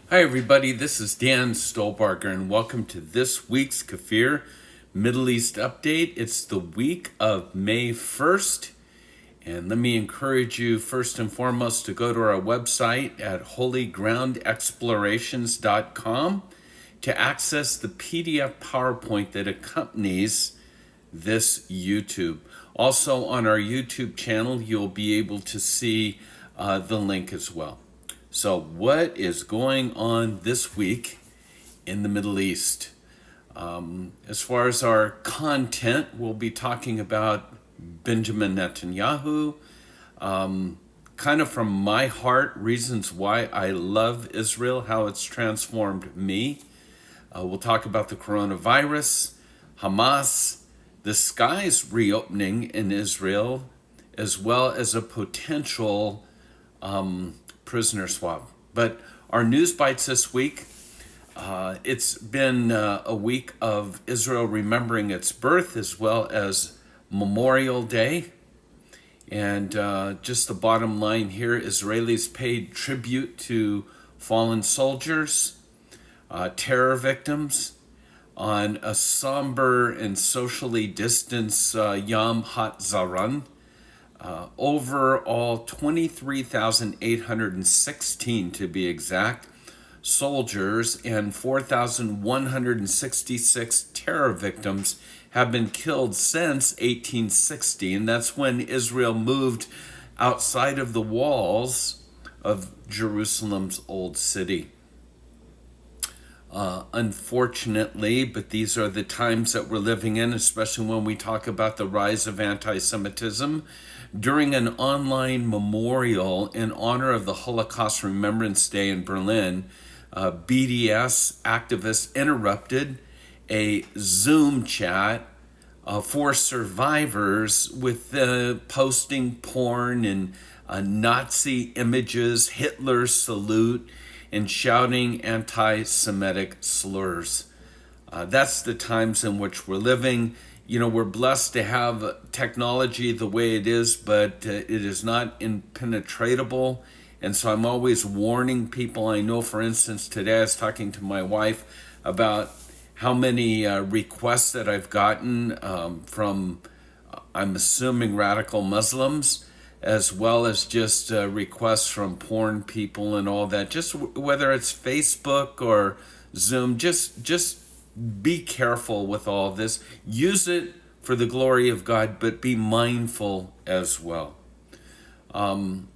Hi, everybody. This is Dan Stolbarger, and welcome to this week's KFIR Middle East Update. It's the week of May 1st, and let me encourage you first and foremost to go to our website at holygroundexplorations.com to access the PDF PowerPoint that accompanies this YouTube. Also, on our YouTube channel, you'll be able to see the link as well. So what is going on this week in the Middle East? As far as our content, we'll be talking about Benjamin Netanyahu, kind of from my heart, reasons why I love Israel, how it's transformed me. We'll talk about the coronavirus, Hamas, the skies reopening in Israel, as well as a potential prisoner swap. But our news bites this week, it's been a week of Israel remembering its birth as well as Memorial Day. And just the bottom line here, Israelis paid tribute to fallen soldiers, terror victims, on a somber and socially distanced Yom HaZaran. Overall, 23,816 to be exact, soldiers and 4,166 terror victims have been killed since 1860, and that's when Israel moved outside of the walls of Jerusalem's old city. Unfortunately, but these are the times that we're living in, especially when we talk about the rise of anti-Semitism. During an online memorial in honor of the Holocaust Remembrance Day in Berlin, BDS activists interrupted a Zoom chat for survivors with posting porn and Nazi images, Hitler's salute, and shouting anti-Semitic slurs. That's the times in which we're living. You know, we're blessed to have technology the way it is, but it is not impenetrable. And so I'm always warning people. I know, for instance, today I was talking to my wife about how many requests that I've gotten from, I'm assuming, radical Muslims, as well as just requests from porn people and all that. Just whether it's Facebook or Zoom, just be careful with all this. Use it for the glory of God, but be mindful as well. Bibi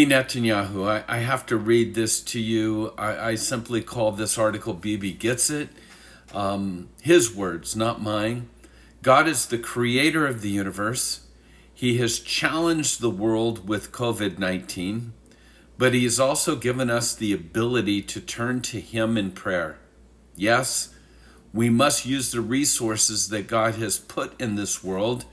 Netanyahu, I have to read this to you. I simply call this article Bibi Gets It. His words, not mine. God is the creator of the universe. He has challenged the world with COVID-19, but he has also given us the ability to turn to him in prayer. Yes, we must use the resources that God has put in this world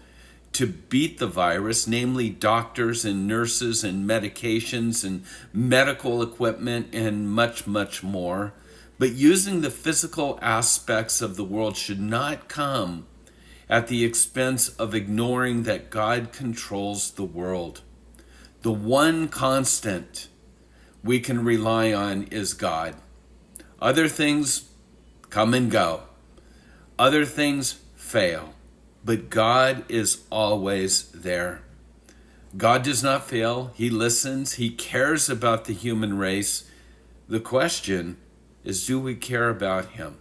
to beat the virus, namely doctors and nurses and medications and medical equipment and much, much more. But using the physical aspects of the world should not come at the expense of ignoring that God controls the world. The one constant we can rely on is God. Other things come and go. Other things fail. But God is always there. God does not fail. He listens. He cares about the human race. The question is, do we care about him?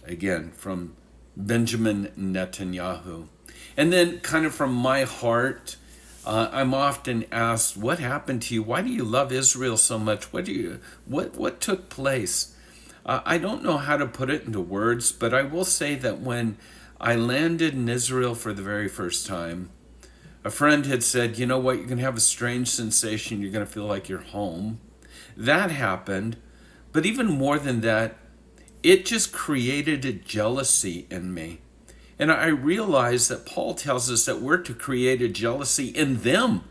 Again, from Benjamin Netanyahu. And then kind of from my heart, I'm often asked, what happened to you? Why do you love Israel so much? What took place? I don't know how to put it into words, but I will say that when I landed in Israel for the very first time, a friend had said, you know what, you're going to have a strange sensation. You're going to feel like you're home. That happened. But even more than that, it just created a jealousy in me. And I realized that Paul tells us that we're to create a jealousy in them.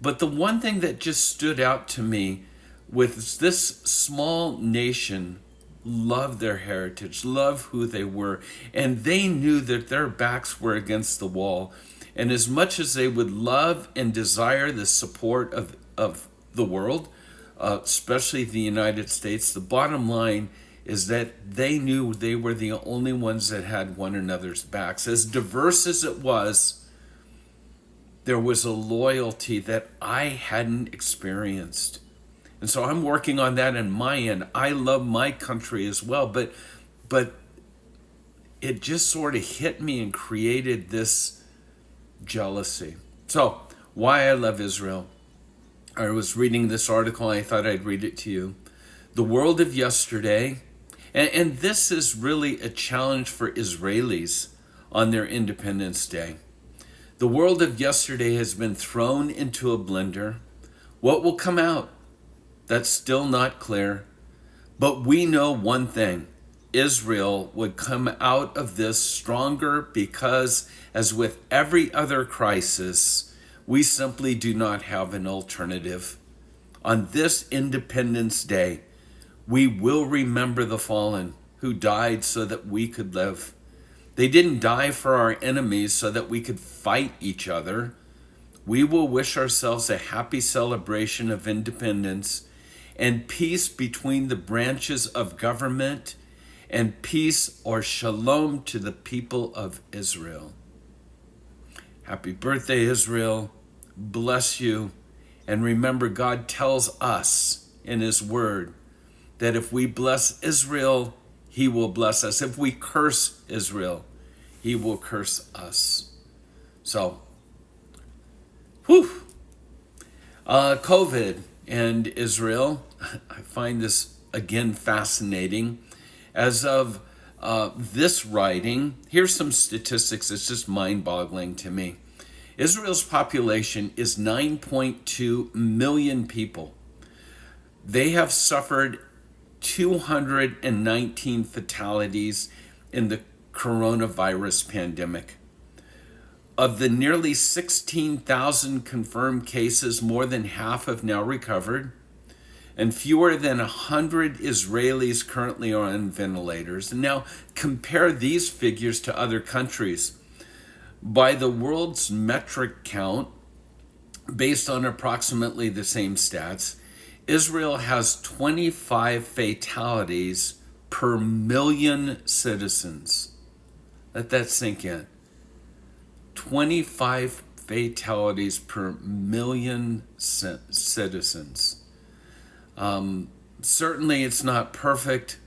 But the one thing that just stood out to me with this small nation loved their heritage, loved who they were, and they knew that their backs were against the wall. And as much as they would love and desire the support of the world, especially the United States. The bottom line is that they knew they were the only ones that had one another's backs. As diverse as it was, there was a loyalty that I hadn't experienced. And so I'm working on that in my end. I love my country as well, but it just sort of hit me and created this jealousy. So, why I love Israel. I was reading this article, and I thought I'd read it to you. The world of yesterday, and this is really a challenge for Israelis on their Independence Day. The world of yesterday has been thrown into a blender. What will come out? That's still not clear. But we know one thing. Israel would come out of this stronger because, as with every other crisis, we simply do not have an alternative. On this Independence Day, we will remember the fallen who died so that we could live. They didn't die for our enemies so that we could fight each other. We will wish ourselves a happy celebration of independence and peace between the branches of government, and peace or shalom to the people of Israel. Happy birthday, Israel. Bless you. And remember, God tells us in His Word that if we bless Israel, He will bless us. If we curse Israel, He will curse us. So, COVID and Israel. I find this again fascinating. As of this writing, here's some statistics. It's just mind-boggling to me. Israel's population is 9.2 million people. They have suffered 219 fatalities in the coronavirus pandemic. Of the nearly 16,000 confirmed cases, more than half have now recovered, and fewer than 100 Israelis currently are on ventilators. And now compare these figures to other countries. By the world's metric count, based on approximately the same stats, Israel has 25 fatalities per million citizens. Let that sink in. 25 fatalities per million citizens. Certainly it's not perfect,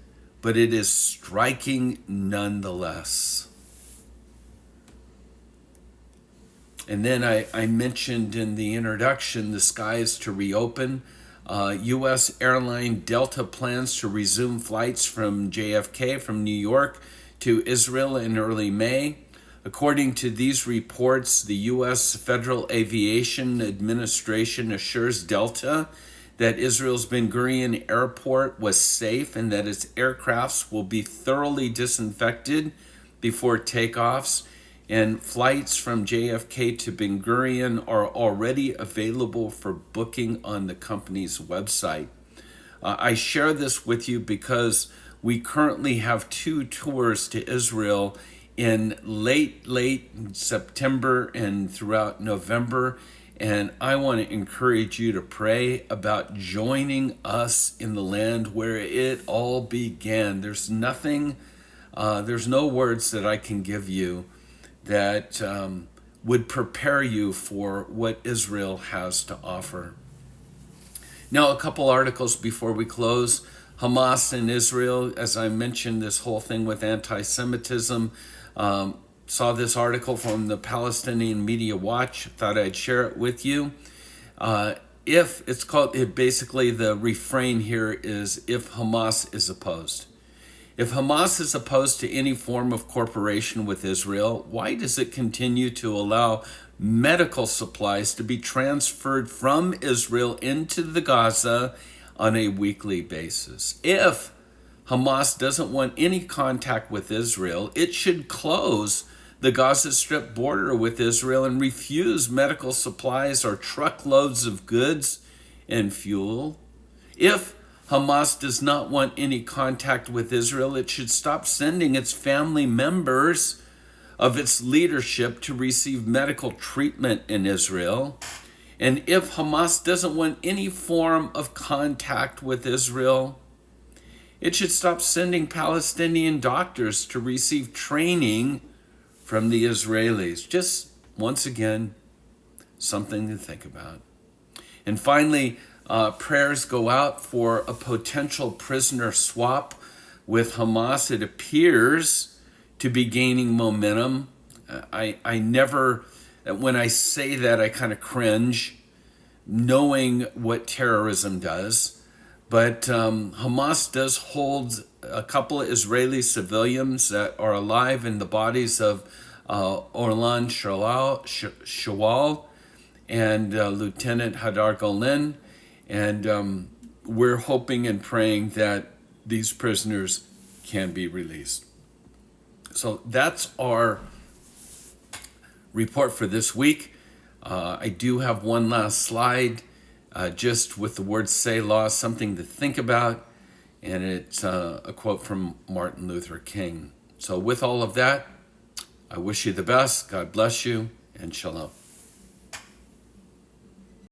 but it is striking nonetheless. And then I mentioned in the introduction the skies to reopen. U.S. airline Delta plans to resume flights from JFK from New York to Israel in early May. According to these reports, the U.S. Federal Aviation Administration assures Delta that Israel's Ben Gurion Airport was safe and that its aircrafts will be thoroughly disinfected before takeoffs, and flights from JFK to Ben Gurion are already available for booking on the company's website. I share this with you because we currently have 2 tours to Israel in late September and throughout November. And I want to encourage you to pray about joining us in the land where it all began. There's no words that I can give you that would prepare you for what Israel has to offer. Now, a couple articles before we close. Hamas and Israel, as I mentioned, this whole thing with anti-Semitism. Saw this article from the Palestinian Media Watch. Thought I'd share it with you. Basically the refrain here is if Hamas is opposed. If Hamas is opposed to any form of cooperation with Israel, why does it continue to allow medical supplies to be transferred from Israel into the Gaza on a weekly basis? If Hamas doesn't want any contact with Israel, it should close the Gaza Strip border with Israel and refuse medical supplies or truckloads of goods and fuel. If Hamas does not want any contact with Israel, it should stop sending its family members of its leadership to receive medical treatment in Israel. And if Hamas doesn't want any form of contact with Israel, it should stop sending Palestinian doctors to receive training from the Israelis. Just, once again, something to think about. And finally, prayers go out for a potential prisoner swap with Hamas. It appears to be gaining momentum. I never, when I say that, I kind of cringe, knowing what terrorism does. But Hamas does hold a couple of Israeli civilians that are alive in the bodies of Orlan Shawal and Lieutenant Hadar Golan. And we're hoping and praying that these prisoners can be released. So that's our report for this week. I do have one last slide, just with the word Selah, something to think about. And it's a quote from Martin Luther King. So with all of that, I wish you the best. God bless you, and shalom.